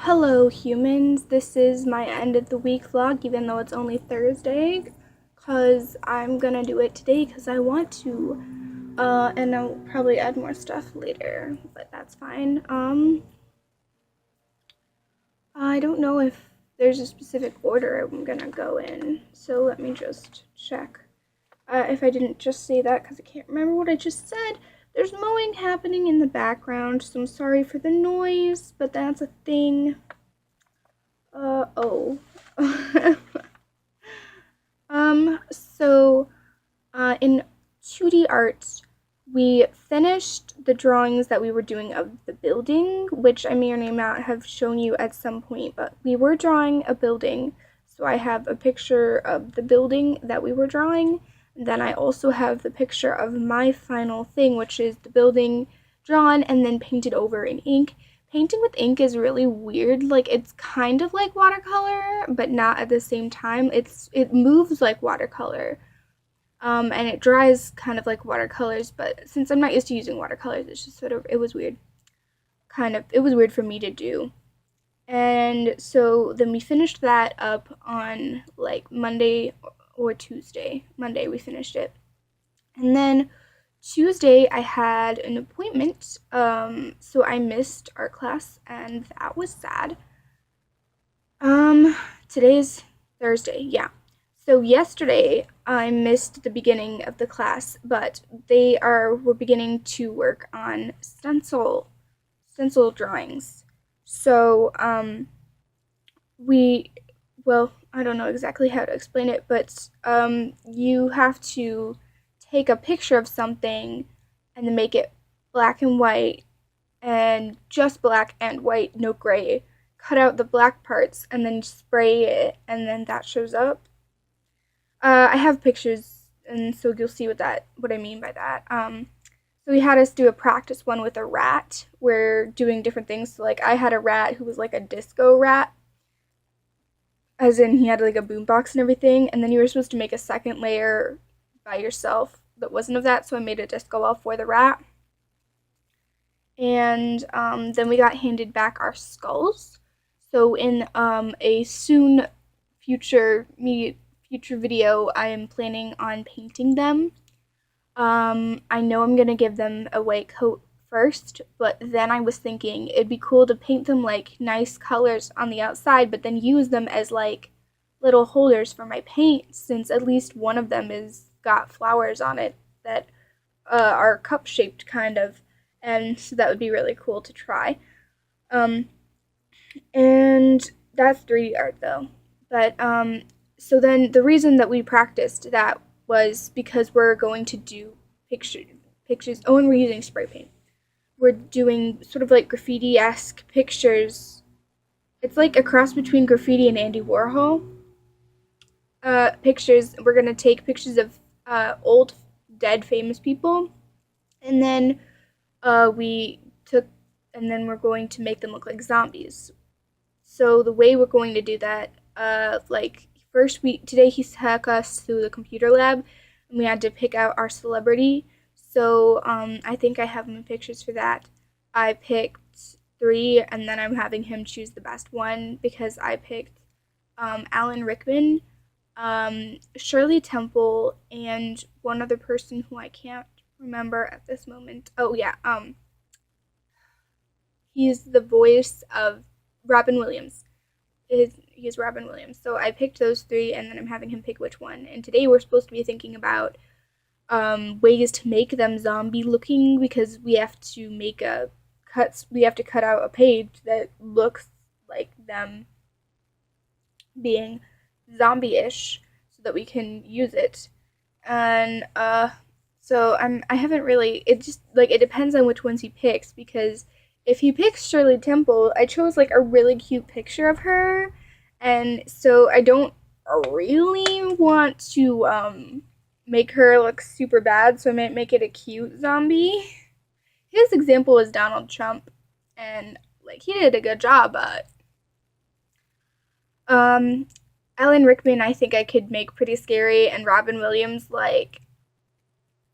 Hello humans, this is my end of the week vlog even though it's only Thursday because I'm gonna do it today because I want to and I'll probably add more stuff later, but that's fine. I don't know if there's a specific order I'm gonna go in, so let me just check if I didn't just say that because I can't remember what I just said. There's mowing happening in the background, so I'm sorry for the noise, but that's a thing. Oh. So, in 2D art, we finished the drawings that we were doing of the building, which I may or may not have shown you at some point, but we were drawing a building. So I have a picture of the building that we were drawing. And then I also have the picture of my final thing, which is the building drawn and then painted over in ink. Painting with ink is really weird. Like, it's kind of like watercolor, but not at the same time. It moves like watercolor. And it dries kind of like watercolors, but since I'm not used to using watercolors, it's just it was weird. It was weird for me to do. And so then we finished that up on like Monday or Tuesday. Monday we finished it. And then Tuesday I had an appointment, so I missed art class, and that was sad. Today's Thursday, yeah. So yesterday I missed the beginning of the class, but we're beginning to work on stencil drawings. So we well, I don't know exactly how to explain it, but you have to take a picture of something and then make it black and white and just black and white, no gray. Cut out the black parts and then spray it, and then that shows up. I have pictures, and so you'll see what I mean by that. So he had us do a practice one with a rat. We're doing different things. So like I had a rat who was like a disco rat, as in he had like a boombox and everything. And then you were supposed to make a second layer by yourself that wasn't of that. So I made a disco ball for the rat. And then we got handed back our skulls. So in a soon future video, I am planning on painting them. I know I'm gonna give them a white coat first, but then I was thinking it'd be cool to paint them like nice colors on the outside, but then use them as like little holders for my paint, since at least one of them is got flowers on it that are cup shaped kind of, and so that would be really cool to try. And that's 3D art though. But so then the reason that we practiced that was because we're going to do pictures. Oh, and we're using spray paint. We're doing sort of like graffiti-esque pictures. It's like a cross between graffiti and Andy Warhol. Pictures. We're gonna take pictures of old, dead, famous people, and then we took, and then we're going to make them look like zombies. So the way we're going to do that, like today he took us to the computer lab, and we had to pick out our celebrity. So I think I have him in pictures for that. I picked 3, and then I'm having him choose the best one because I picked Alan Rickman, Shirley Temple, and one other person who I can't remember at this moment. Oh yeah, he's the voice of Robin Williams. He's Robin Williams. So I picked those 3, and then I'm having him pick which one. And today we're supposed to be thinking about ways to make them zombie looking, because we have to cut out a page that looks like them being zombie-ish so that we can use it. And so I haven't really, it just like it depends on which ones he picks, because if he picks Shirley Temple, I chose like a really cute picture of her, and so I don't really want to make her look super bad, so I might make it a cute zombie. His example is Donald Trump, and like he did a good job, but Alan Rickman I think I could make pretty scary, and Robin Williams, like,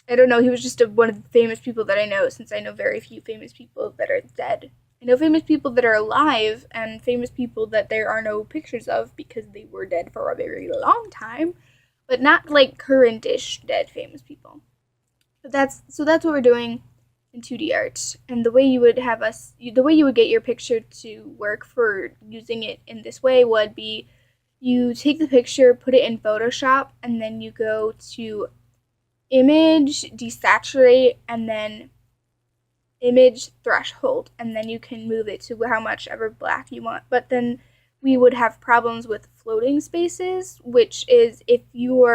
I don't know, he was just one of the famous people that I know, since I know very few famous people that are dead. I know famous people that are alive and famous people that there are no pictures of because they were dead for a very long time, but not like current-ish dead famous people. But that's what we're doing in 2D art. And the way you would get your picture to work for using it in this way would be you take the picture, put it in Photoshop, and then you go to image, desaturate, and then image threshold, and then you can move it to how much ever black you want. But then we would have problems with floating spaces, which is if you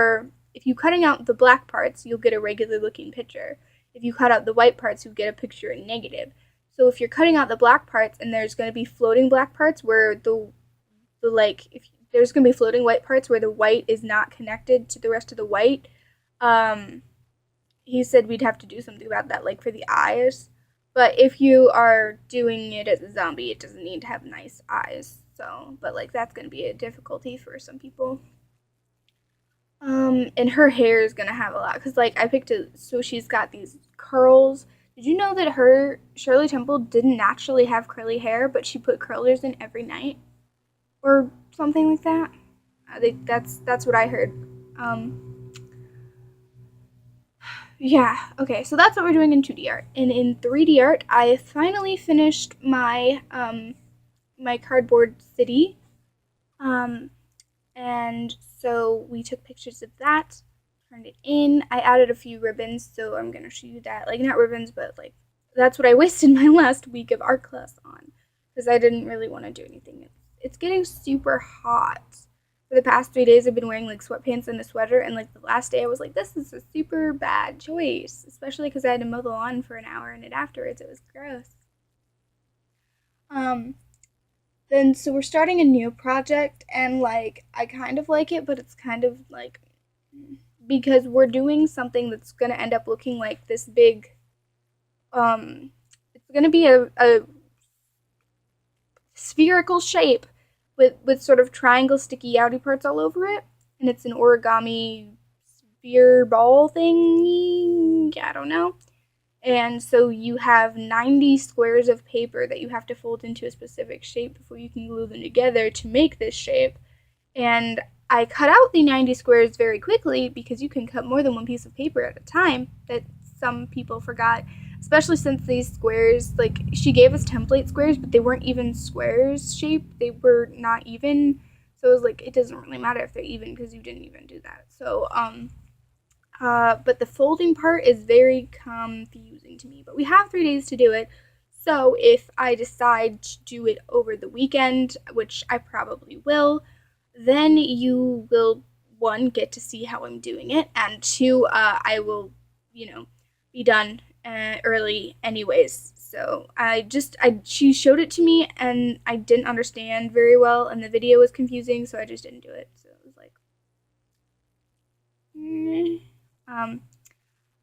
cutting out the black parts, you'll get a regular looking picture. If you cut out the white parts, you'll get a picture in negative. So if you're cutting out the black parts and there's going to be floating black parts where if there's going to be floating white parts where the white is not connected to the rest of the white, he said we'd have to do something about that, like for the eyes. But if you are doing it as a zombie, it doesn't need to have nice eyes. So, but like that's going to be a difficulty for some people. And her hair is going to have a lot. Because like I picked so she's got these curls. Did you know that Shirley Temple didn't naturally have curly hair, but she put curlers in every night? Or something like that? That's what I heard. Yeah, okay, so that's what we're doing in 2D art. And in 3D art, I finally finished my my cardboard city. And so we took pictures of that, turned it in. I added a few ribbons, so I'm gonna show you that. Like, not ribbons, but like, that's what I wasted my last week of art class on, because I didn't really want to do anything. It's getting super hot. For the past 3 days, I've been wearing like sweatpants and a sweater, and like the last day I was like, this is a super bad choice, especially because I had to mow the lawn for an hour and afterwards it was gross. Then so we're starting a new project, and like I kind of like it, but it's kind of like because we're doing something that's gonna end up looking like this big it's gonna be a spherical shape with sort of triangle sticky outy parts all over it, and it's an origami sphere ball thing. I don't know. And so you have 90 squares of paper that you have to fold into a specific shape before you can glue them together to make this shape. And I cut out the 90 squares very quickly because you can cut more than one piece of paper at a time. That some people forgot, especially since these squares, like, she gave us template squares, but they weren't even squares shaped. They were not even. So it was like, it doesn't really matter if they're even because you didn't even do that. So, but the folding part is very confusing to me. But we have 3 days to do it. So if I decide to do it over the weekend, which I probably will, then you will, one, get to see how I'm doing it, and two, I will, be done early anyways. So she showed it to me, and I didn't understand very well, and the video was confusing, so I just didn't do it. So it was like,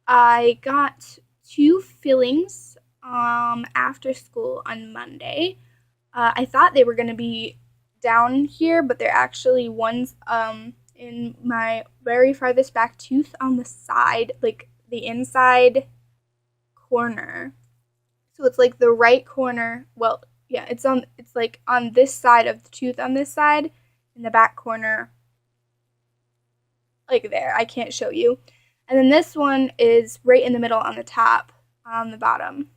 I got 2 fillings after school on Monday. I thought they were going to be down here, but they're actually ones in my very farthest back tooth on the side, like the inside corner. So it's like the right corner. Well, yeah, it's like on this side of the tooth on this side, in the back corner, like there. I can't show you. And then this one is right in the middle on the top, on the bottom.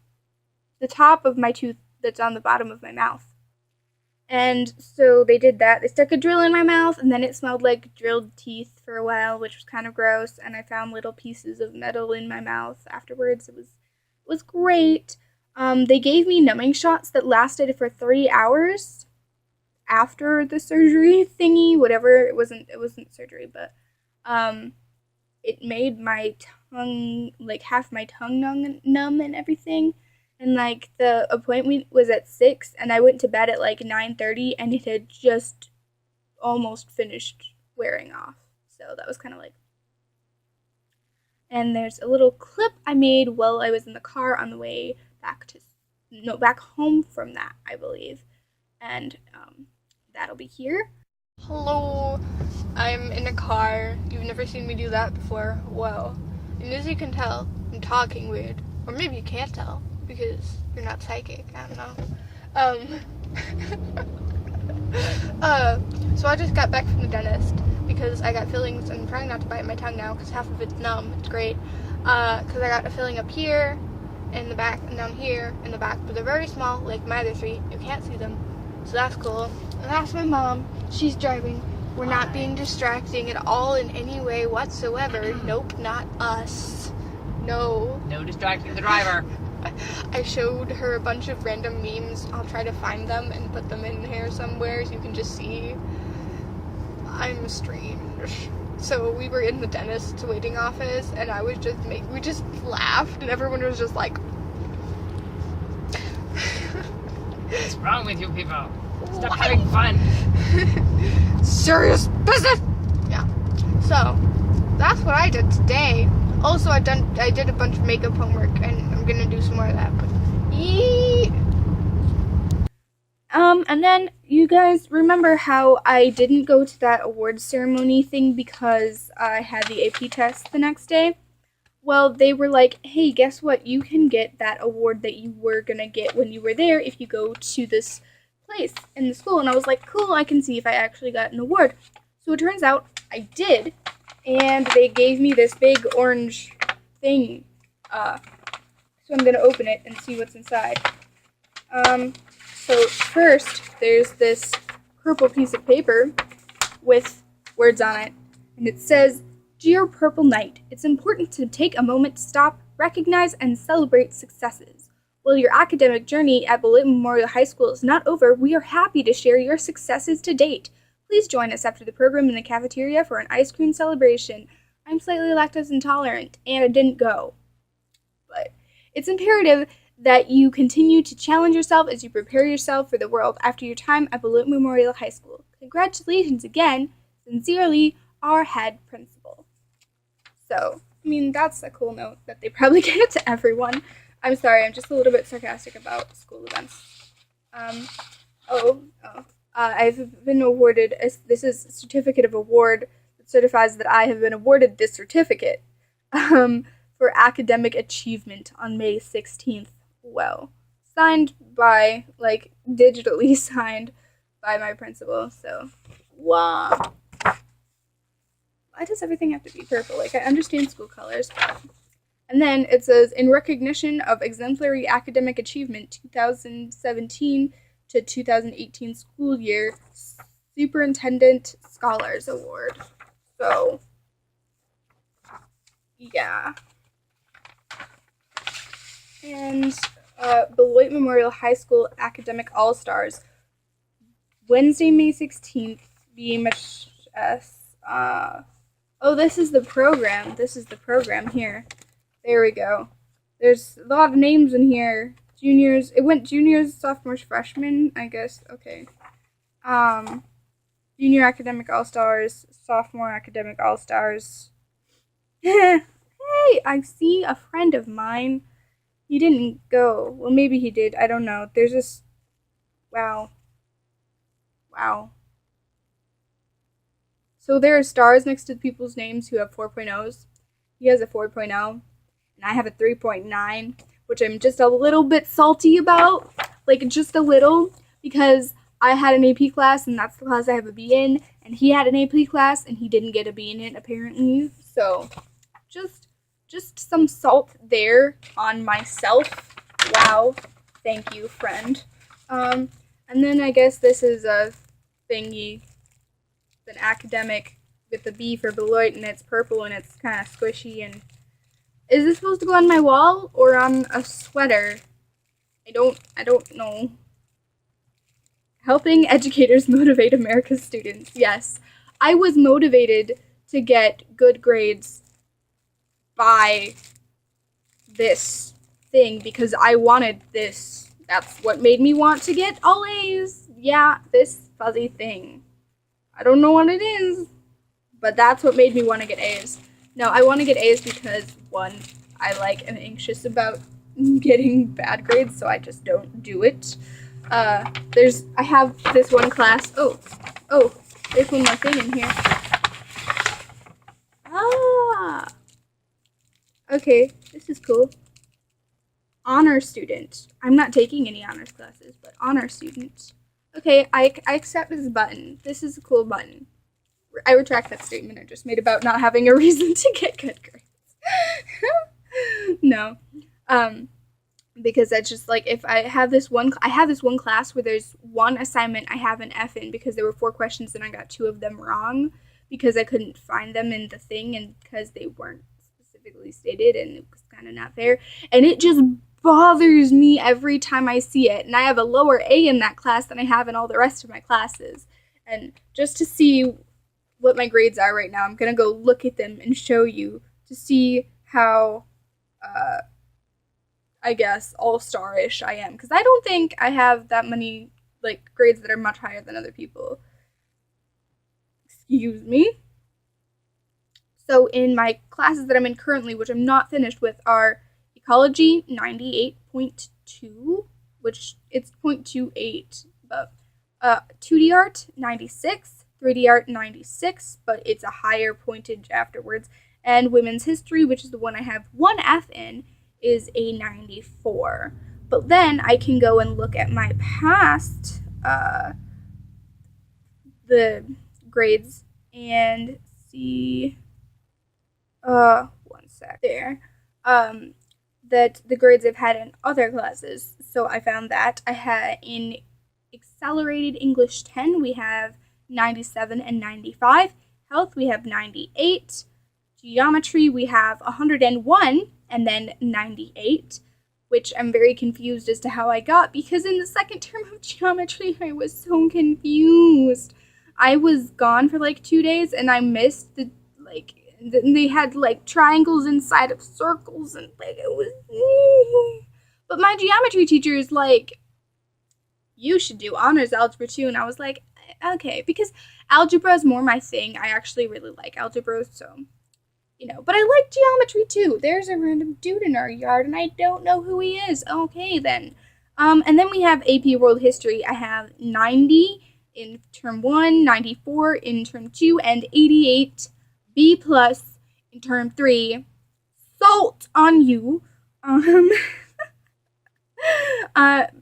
The top of my tooth that's on the bottom of my mouth. And so they did that. They stuck a drill in my mouth, and then it smelled like drilled teeth for a while, which was kind of gross. And I found little pieces of metal in my mouth afterwards. It was great. They gave me numbing shots that lasted for 3 hours after the surgery thingy. Whatever, it wasn't surgery, but it made my tongue, like half my tongue numb and everything. And like the appointment was at 6, and I went to bed at like 9:30, and it had just almost finished wearing off. So that was kind of like. And there's a little clip I made while I was in the car on the way back home from that, I believe. And that'll be here. Hello, I'm in a car. You've never seen me do that before. Whoa. And as you can tell, I'm talking weird. Or maybe you can't tell, because you're not psychic, I don't know. Um, so I just got back from the dentist because I got fillings. I'm trying not to bite my tongue now because half of it's numb. It's great. Because I got a filling up here, in the back, and down here, in the back. But they're very small, like my other three. You can't see them. So that's cool. And that's my mom. She's driving. We're not being distracting at all in any way whatsoever. Nope, not us. No. No distracting the driver. I showed her a bunch of random memes. I'll try to find them and put them in here somewhere so you can just see. I'm strange. So we were in the dentist's waiting office and I was just we just laughed and everyone was just like, What's wrong with you people? Stop having fun. Serious business. Yeah. So that's what I did today. Also, I did a bunch of makeup homework, and I'm gonna do some more of that. But and then you guys remember how I didn't go to that awards ceremony thing because I had the AP test the next day? Well, they were like, hey, guess what? You can get that award that you were gonna get when you were there if you go to this place in the school. And I was like, cool, I can see if I actually got an award. So it turns out I did. And they gave me this big orange thing. So I'm gonna open it and see what's inside. So first, there's this purple piece of paper with words on it. And it says, Dear Purple Knight, it's important to take a moment to stop, recognize, and celebrate successes. While your academic journey at Beloit Memorial High School is not over, we are happy to share your successes to date. Please join us after the program in the cafeteria for an ice cream celebration. I'm slightly lactose intolerant, and I didn't go. But it's imperative that you continue to challenge yourself as you prepare yourself for the world after your time at Beloit Memorial High School. Congratulations again. Sincerely, our head principal. So, I mean, that's a cool note that they probably gave it to everyone. I'm sorry, I'm just a little bit sarcastic about school events. I've been awarded, this is a certificate of award that certifies that I have been awarded this certificate for academic achievement on May 16th. Well, signed by, digitally signed by my principal, so, wow. Why does everything have to be purple? I understand school colors, but... And then it says, in recognition of exemplary academic achievement 2017 to 2018 school year, Superintendent Scholars Award. So, yeah. And Beloit Memorial High School Academic All-Stars. Wednesday, May 16th, BMHS. This is the program. This is the program here. There we go. There's a lot of names in here. Juniors. It went juniors, sophomores, freshmen, I guess. Okay. Junior Academic All-Stars, Sophomore Academic All-Stars. Hey, I see a friend of mine. He didn't go. Well, maybe he did. I don't know. There's this... Wow. So there are stars next to people's names who have 4.0s. He has a 4.0, and I have a 3.9, which I'm just a little bit salty about. Just a little, because I had an AP class, and that's the class I have a B in, and he had an AP class, and he didn't get a B in it, apparently. So, just some salt there on myself. Wow. Thank you, friend. And then I guess this is a thingy. It's an academic with the B for Beloit, and it's purple, and it's kind of squishy, and... Is this supposed to go on my wall, or on a sweater? I don't know. Helping educators motivate America's students. Yes. I was motivated to get good grades by this thing because I wanted this. That's what made me want to get all A's. Yeah, this fuzzy thing. I don't know what it is, but that's what made me want to get A's. No, I want to get A's because, one, I am anxious about getting bad grades, so I just don't do it. I have this one class. Oh, there's one more thing in here. Okay, this is cool. honor student. I'm not taking any honors classes, but honor student. Okay, I accept this button. This is a cool button. I retract that statement I just made about not having a reason to get good grades. No. Because that's just like, if I have this one class where there's one assignment I have an F in because there were 4 questions and I got 2 of them wrong because I couldn't find them in the thing and because they weren't specifically stated and it was kind of not fair. And it just bothers me every time I see it. And I have a lower A in that class than I have in all the rest of my classes. And just to see what my grades are right now, I'm going to go look at them and show you to see how, I guess, all-star-ish I am. Because I don't think I have that many, like, grades that are much higher than other people. Excuse me. So in my classes that I'm in currently, which I'm not finished with, are Ecology 98.2, which it's 0.28, but 2D Art 96, 3D Art 96, but it's a higher pointage afterwards, and Women's History, which is the one I have 1 F in, is a 94. But then I can go and look at my past the grades and see one sec there that the grades I've had in other classes. So I found that I had in Accelerated English 10 we have 97 and 95, Health we have 98, Geometry we have 101 and then 98, which I'm very confused as to how I got, because in the second term of geometry I was so confused. I was gone for like 2 days and I missed the, like, they had like triangles inside of circles and like it was, but my geometry teacher is like, you should do honors algebra too, and I was like, okay, because algebra is more my thing. I actually really like algebra, so but I like geometry too. There's a random dude in our yard and I don't know who he is. Okay then. And then we have AP World History. I have 90 in term 1, 94 in term 2, and 88 B plus in term 3. Salt on you.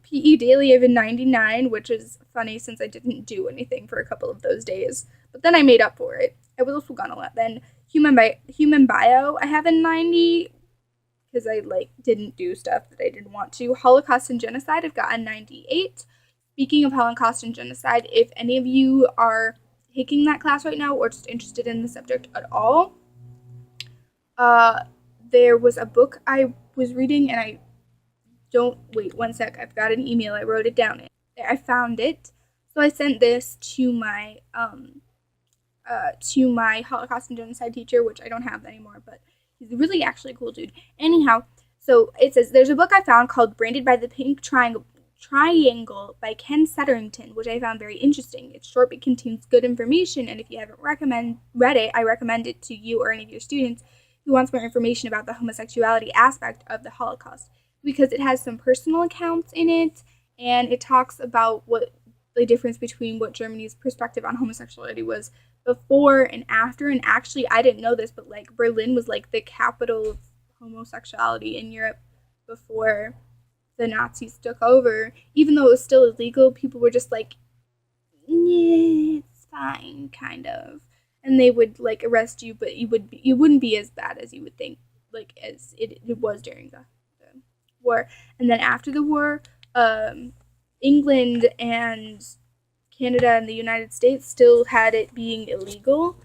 PE Daily I have a 99, which is funny since I didn't do anything for a couple of those days. But then I made up for it. I was also gone a lot then. Human Bio, I have a 90 because I didn't do stuff that I didn't want to. Holocaust and Genocide, I've got a 98. Speaking of Holocaust and Genocide, if any of you are taking that class right now or just interested in the subject at all, there was a book I was reading and wait one sec, I've got an email, I wrote it down. I found it, so I sent this to my Holocaust and Genocide teacher, which I don't have anymore, but he's really actually a cool dude. Anyhow, so it says, there's a book I found called Branded by the Pink Triangle by Ken Setterington, which I found very interesting. It's short but contains good information, and if you haven't read it, I recommend it to you or any of your students who wants more information about the homosexuality aspect of the Holocaust, because it has some personal accounts in it, and it talks about what the difference between what Germany's perspective on homosexuality was before and after. And actually, I didn't know this, but Berlin was the capital of homosexuality in Europe before the Nazis took over. Even though it was still illegal, people were just like, yeah, it's fine, kind of. And they would arrest you, but you wouldn't be as bad as you would think, as it was during the war. And then after the war, England and Canada and the United States still had it being illegal.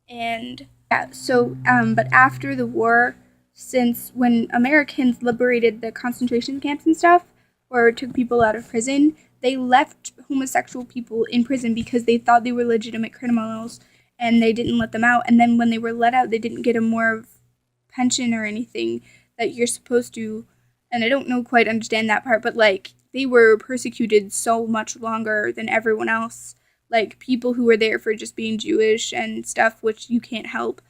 And yeah, so but after the war, since when Americans liberated the concentration camps and stuff, or took people out of prison, they left homosexual people in prison because they thought they were legitimate criminals and they didn't let them out. And then when they were let out, they didn't get a more pension or anything that you're supposed to. And I don't quite understand that part, but they were persecuted so much longer than everyone else. People who were there for just being Jewish and stuff, which you can't help,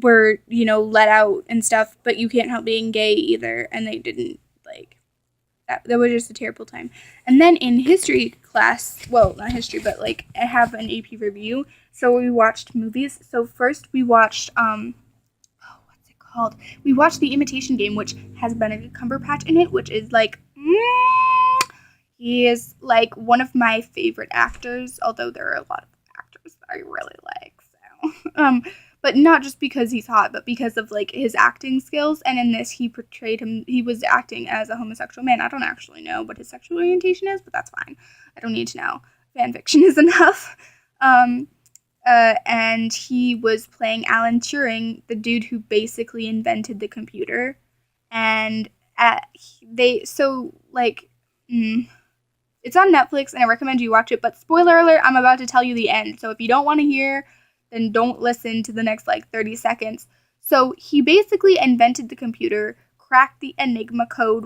were, let out and stuff, but you can't help being gay either. And they didn't, that was just a terrible time. And then in history class, well, not history, but I have an AP review. So we watched movies. So first we watched, what's it called? called? We watched The Imitation Game, which has Benedict Cumberbatch in it, which is like, he is like one of my favorite actors, although there are a lot of actors that I really like. So, but not just because he's hot, but because of like his acting skills. And in this, he portrayed him. He was acting as a homosexual man. I don't actually know what his sexual orientation is, but that's fine. I don't need to know. Fan fiction is enough. And he was playing Alan Turing, the dude who basically invented the computer. And it's on Netflix, and I recommend you watch it. But spoiler alert, I'm about to tell you the end. So if you don't want to hear, then don't listen to the next 30 seconds. So he basically invented the computer, cracked the Enigma code,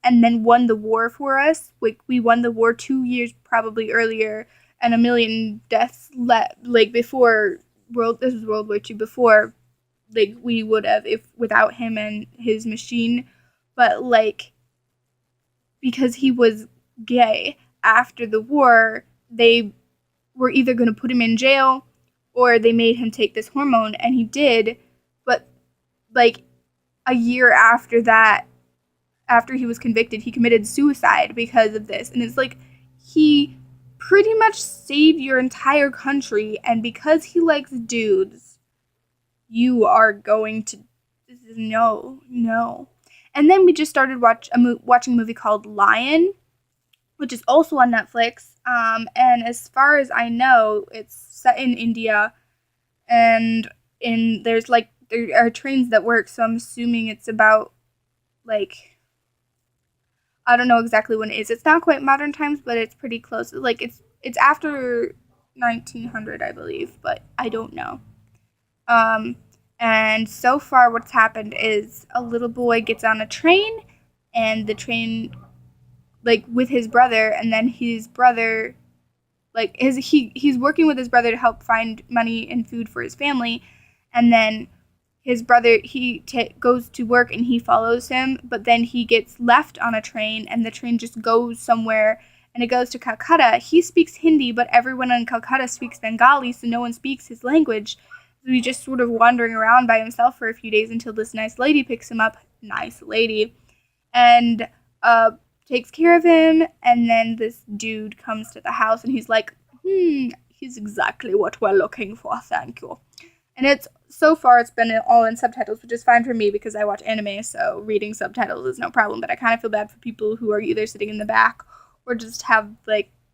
and then won the war for us. We won the war 2 years probably earlier, and a million deaths before this was World War II, before we would have if without him and his machine. But because he was gay after the war, they were either going to put him in jail or they made him take this hormone, and he did. But a year after that, after he was convicted, he committed suicide because of this. And it's he pretty much saved your entire country, and because he likes dudes, you are going to no. And then we just started watching a movie called Lion, which is also on Netflix. And as far as I know, it's set in India, and there are trains that work. So I'm assuming it's about I don't know exactly when it is. It's not quite modern times, but it's pretty close. It's after 1900, I believe, but I don't know. And so far what's happened is a little boy gets on a train, and the train, with his brother, and then his brother, he's working with his brother to help find money and food for his family, and then his brother, goes to work and he follows him, but then he gets left on a train, and the train just goes somewhere, and it goes to Calcutta. He speaks Hindi, but everyone in Calcutta speaks Bengali, so no one speaks his language. So he's just sort of wandering around by himself for a few days until this nice lady picks him up. Nice lady. And takes care of him, and then this dude comes to the house, and he's like, he's exactly what we're looking for, thank you. And so far it's been all in subtitles, which is fine for me because I watch anime, so reading subtitles is no problem. But I kind of feel bad for people who are either sitting in the back or just have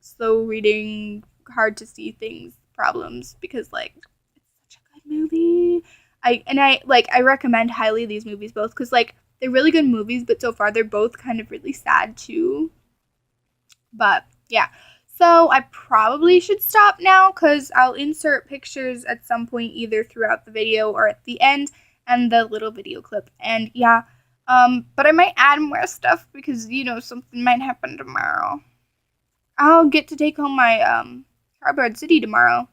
slow reading, hard to see things problems, because it's such a good movie. I recommend highly these movies both, because they're really good movies, but so far they're both kind of really sad too. But yeah. So I probably should stop now, because I'll insert pictures at some point either throughout the video or at the end, and the little video clip. And yeah, but I might add more stuff because, something might happen tomorrow. I'll get to take home my Cardboard City tomorrow.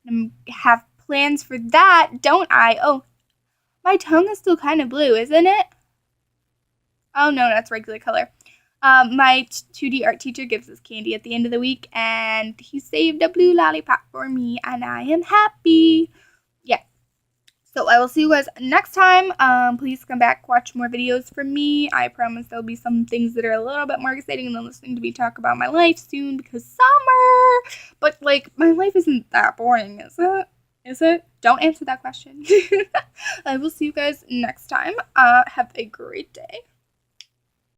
And have plans for that, don't I? Oh, my tongue is still kind of blue, isn't it? Oh no, that's regular color. My 2D art teacher gives us candy at the end of the week, and he saved a blue lollipop for me, and I am happy. Yeah. So I will see you guys next time. Please come back, watch more videos from me. I promise there'll be some things that are a little bit more exciting than listening to me talk about my life soon, because summer. But my life isn't that boring, is it? Is it? Don't answer that question. I will see you guys next time. Have a great day.